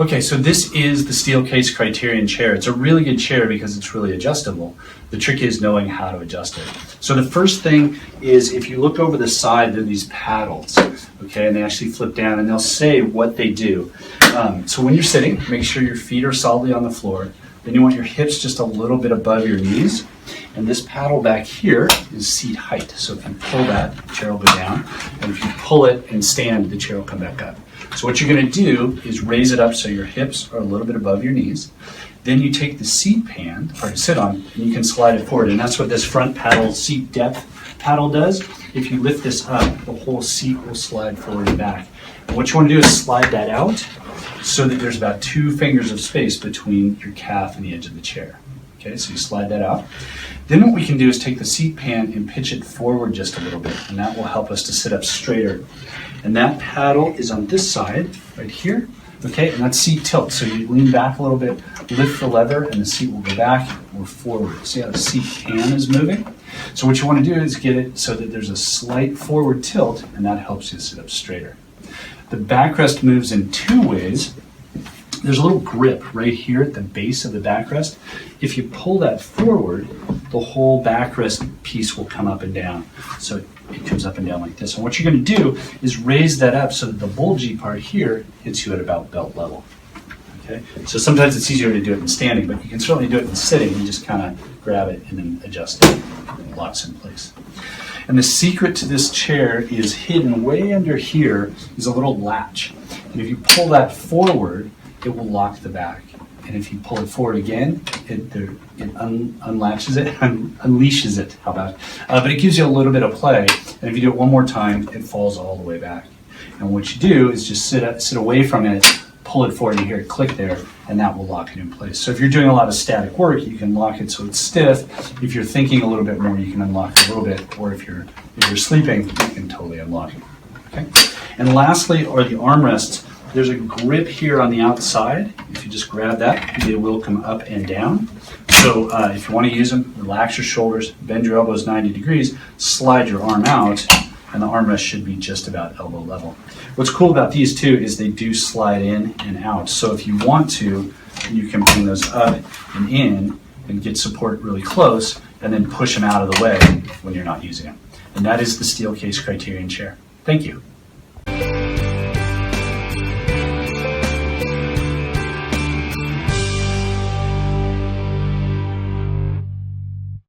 Okay, so this is the Steelcase Criterion chair. It's a really good chair because it's really adjustable. The trick is knowing how to adjust it. So the first thing is, if you look over the side, there are these paddles, okay, and they actually flip down and they'll say what they do. So when you're sitting, make sure your feet are solidly on the floor. Then you want your hips just a little bit above your knees. And this paddle back here is seat height. So if you pull that, the chair will go down. And if you pull it and stand, the chair will come back up. So what you're going to do is raise it up so your hips are a little bit above your knees. Then you take the seat pan, or to sit on, and you can slide it forward. And that's what this front paddle, seat depth paddle does. If you lift this up, the whole seat will slide forward and back. And what you want to do is slide that out so that there's about 2 fingers of space between your calf and the edge of the chair. Okay, so you slide that out. Then what we can do is take the seat pan and pitch it forward just a little bit, and that will help us to sit up straighter. And that paddle is on this side, right here, okay, and that's seat tilt. So you lean back a little bit, lift the lever, and the seat will go back or forward. See how the seat pan is moving? So what you want to do is get it so that there's a slight forward tilt, and that helps you sit up straighter. The backrest moves in 2 ways. There's a little grip right here at the base of the backrest. If you pull that forward, the whole backrest piece will come up and down. So it comes up and down like this. And what you're going to do is raise that up so that the bulgy part here hits you at about belt level. Okay? So sometimes it's easier to do it in standing, but you can certainly do it in sitting. You just kind of grab it and then adjust it. It locks in place. And the secret to this chair is hidden way under here is a little latch. And if you pull that forward, it will lock the back. And if you pull it forward again, it unlatches it, unleashes it, how about? But it gives you a little bit of play. And if you do it one more time, it falls all the way back. And what you do is just sit away from it, pull it forward, and you hear it click there, and that will lock it in place. So if you're doing a lot of static work, you can lock it so it's stiff. If you're thinking a little bit more, you can unlock it a little bit. Or if you're sleeping, you can totally unlock it. Okay? And lastly are the armrests. There's a grip here on the outside. If you just grab that, they will come up and down. So if you want to use them, relax your shoulders, bend your elbows 90 degrees, slide your arm out, and the armrest should be just about elbow level. What's cool about these too is they do slide in and out. So if you want to, you can bring those up and in and get support really close, and then push them out of the way when you're not using them. And that is the Steelcase Criterion chair. Thank you.